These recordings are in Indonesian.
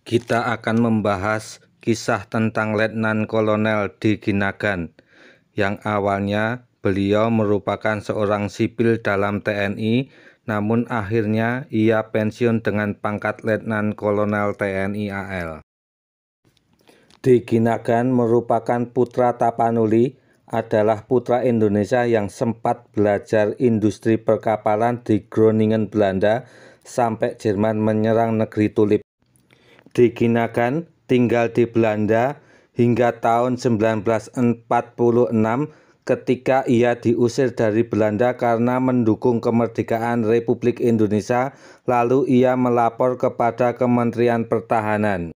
Kita akan membahas kisah tentang Letnan Kolonel D. Ginagan, yang awalnya beliau merupakan seorang sipil dalam TNI, namun akhirnya ia pensiun dengan pangkat Letnan Kolonel TNI AL. D. Ginagan merupakan putra Tapanuli, adalah putra Indonesia yang sempat belajar industri perkapalan di Groningen, Belanda, sampai Jerman menyerang negeri Tulip. D. Ginagan tinggal di Belanda hingga tahun 1946 ketika ia diusir dari Belanda karena mendukung kemerdekaan Republik Indonesia, lalu ia melapor kepada Kementerian Pertahanan.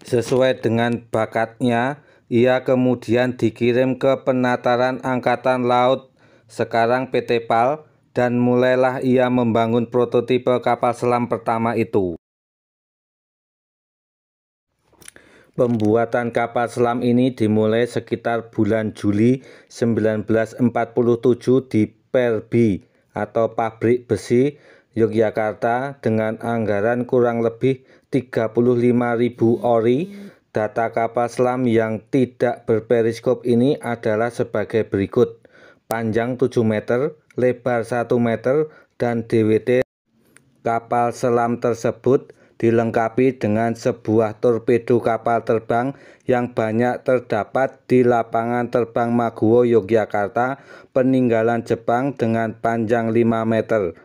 Sesuai dengan bakatnya, ia kemudian dikirim ke Penataran Angkatan Laut, sekarang PT PAL, dan mulailah ia membangun prototipe kapal selam pertama itu. Pembuatan kapal selam ini dimulai sekitar bulan Juli 1947 di Perbi atau Pabrik Besi, Yogyakarta dengan anggaran kurang lebih 35.000 ori. Data kapal selam yang tidak berperiskop ini adalah sebagai berikut: panjang 7 meter, lebar 1 meter, dan DWT kapal selam tersebut dilengkapi dengan sebuah torpedo kapal terbang yang banyak terdapat di lapangan terbang Maguwo, Yogyakarta, peninggalan Jepang dengan panjang 5 meter.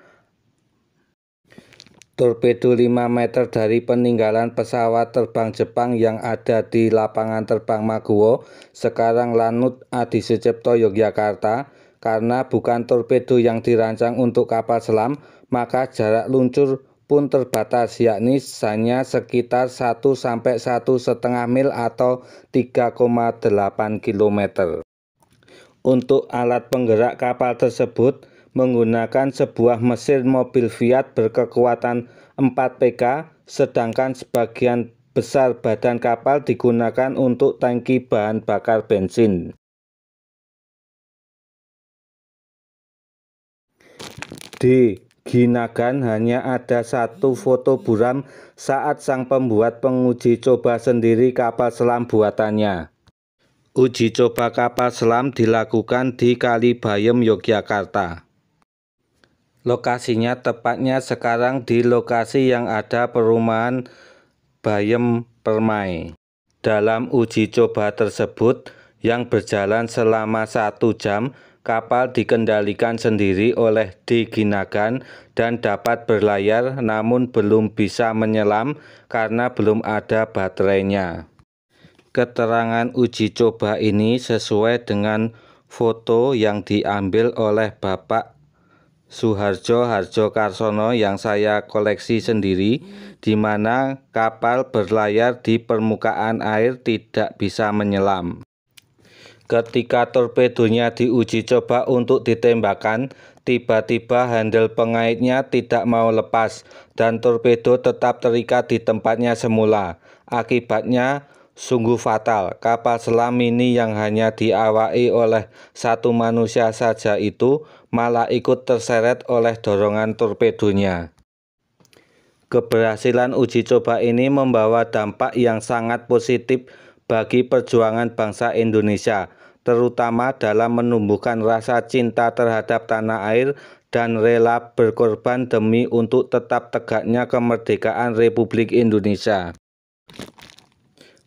Torpedo 5 meter dari peninggalan pesawat terbang Jepang yang ada di lapangan terbang Maguwo, sekarang Lanut Adi Sucipto, Yogyakarta. Karena bukan torpedo yang dirancang untuk kapal selam, maka jarak luncur pun terbatas, yakni hanya sekitar 1–1,5 mil atau 3,8 km. Untuk alat penggerak kapal tersebut menggunakan sebuah mesin mobil Fiat berkekuatan 4 PK, sedangkan sebagian besar badan kapal digunakan untuk tangki bahan bakar bensin. D. Ginagan hanya ada satu foto buram saat sang pembuat menguji coba sendiri kapal selam buatannya. Uji coba kapal selam dilakukan di Kalibayem, Yogyakarta. Lokasinya tepatnya sekarang di lokasi yang ada perumahan Bayem Permai. Dalam uji coba tersebut yang berjalan selama 1 jam, kapal dikendalikan sendiri oleh D. Ginagan dan dapat berlayar, namun belum bisa menyelam karena belum ada baterainya. Keterangan uji coba ini sesuai dengan foto yang diambil oleh Bapak Suharjo Harjokarsono yang saya koleksi sendiri, di mana kapal berlayar di permukaan air tidak bisa menyelam. Ketika torpedonya diuji coba untuk ditembakkan, tiba-tiba handle pengaitnya tidak mau lepas dan torpedo tetap terikat di tempatnya semula. Akibatnya sungguh fatal. Kapal selam mini yang hanya diawaki oleh 1 manusia saja itu malah ikut terseret oleh dorongan torpedonya. Keberhasilan uji coba ini membawa dampak yang sangat positif bagi perjuangan bangsa Indonesia, terutama dalam menumbuhkan rasa cinta terhadap tanah air dan rela berkorban demi untuk tetap tegaknya kemerdekaan Republik Indonesia.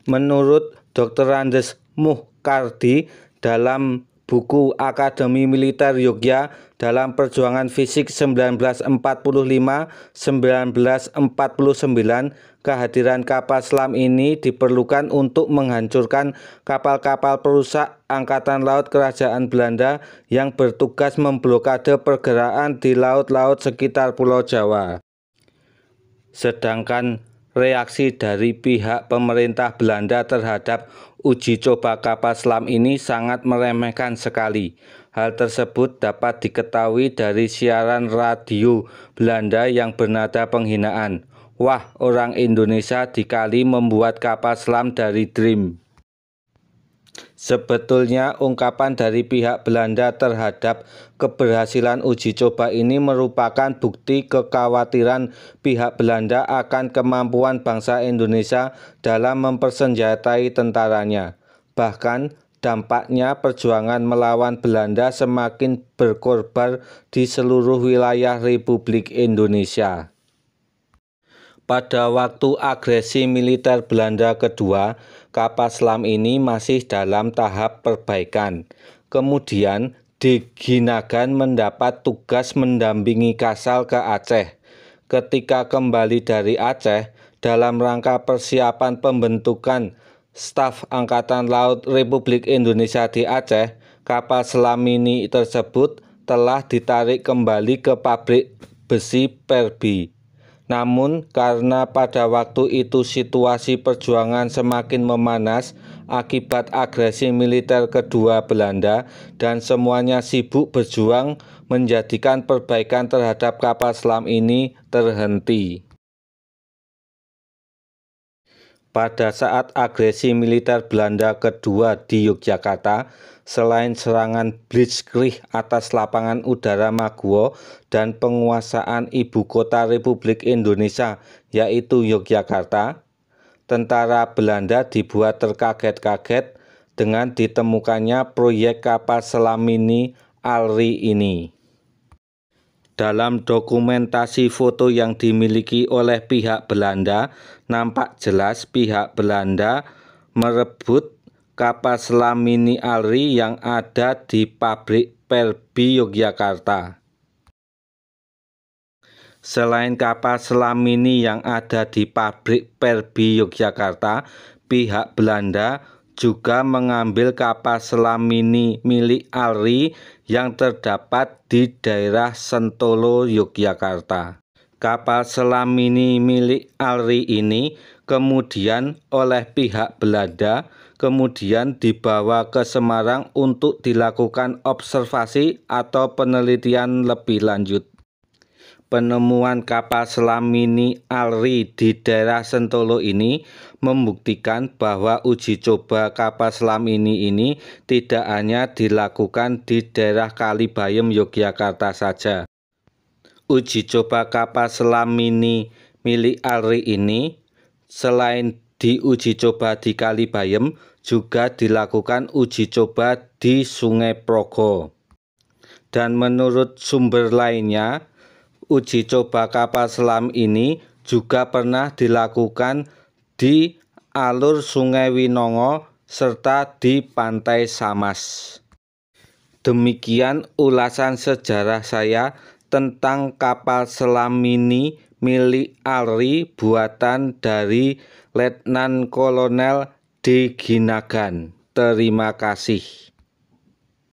Menurut Dr. Andes Muhkardi dalam buku Akademi Militer Yogya dalam perjuangan fisik 1945–1949, kehadiran kapal selam ini diperlukan untuk menghancurkan kapal-kapal perusak Angkatan Laut Kerajaan Belanda yang bertugas memblokade pergerakan di laut-laut sekitar Pulau Jawa. Sedangkan reaksi dari pihak pemerintah Belanda terhadap uji coba kapal selam ini sangat meremehkan sekali. Hal tersebut dapat diketahui dari siaran radio Belanda yang bernada penghinaan. Wah, orang Indonesia dikali membuat kapal selam dari Dream. Sebetulnya ungkapan dari pihak Belanda terhadap keberhasilan uji coba ini merupakan bukti kekhawatiran pihak Belanda akan kemampuan bangsa Indonesia dalam mempersenjatai tentaranya. Bahkan dampaknya perjuangan melawan Belanda semakin berkorban di seluruh wilayah Republik Indonesia. Pada waktu agresi militer Belanda kedua, kapal selam ini masih dalam tahap perbaikan. Kemudian, De Ginagan mendapat tugas mendampingi Kasal ke Aceh. Ketika kembali dari Aceh, dalam rangka persiapan pembentukan Staf Angkatan Laut Republik Indonesia di Aceh, kapal selam mini tersebut telah ditarik kembali ke pabrik besi Perbi. Namun karena pada waktu itu situasi perjuangan semakin memanas akibat agresi militer kedua Belanda dan semuanya sibuk berjuang, menjadikan perbaikan terhadap kapal selam ini terhenti. Pada saat agresi militer Belanda kedua di Yogyakarta, selain serangan blitzkrieg atas lapangan udara Maguwo dan penguasaan ibu kota Republik Indonesia yaitu Yogyakarta, tentara Belanda dibuat terkaget-kaget dengan ditemukannya proyek kapal selam mini ALRI ini. Dalam dokumentasi foto yang dimiliki oleh pihak Belanda, nampak jelas pihak Belanda merebut kapal selam mini ALRI yang ada di pabrik Perbi Yogyakarta. Selain kapal selam mini yang ada di pabrik Perbi Yogyakarta, pihak Belanda juga mengambil kapal selam mini milik ALRI yang terdapat di daerah Sentolo, Yogyakarta. Kapal selam mini milik ALRI ini kemudian oleh pihak Belanda kemudian dibawa ke Semarang untuk dilakukan observasi atau penelitian lebih lanjut. Penemuan kapal selam mini ALRI di daerah Sentolo ini membuktikan bahwa uji coba kapal selam ini tidak hanya dilakukan di daerah Kalibayem, Yogyakarta saja. Uji coba kapal selam mini milik ALRI ini selain diuji coba di Kalibayem, juga dilakukan uji coba di Sungai Progo. Dan menurut sumber lainnya, uji coba kapal selam ini juga pernah dilakukan di alur Sungai Winongo serta di Pantai Samas. Demikian ulasan sejarah saya tentang kapal selam mini milik ALRI buatan dari Letnan Kolonel De Ginagan. Terima kasih.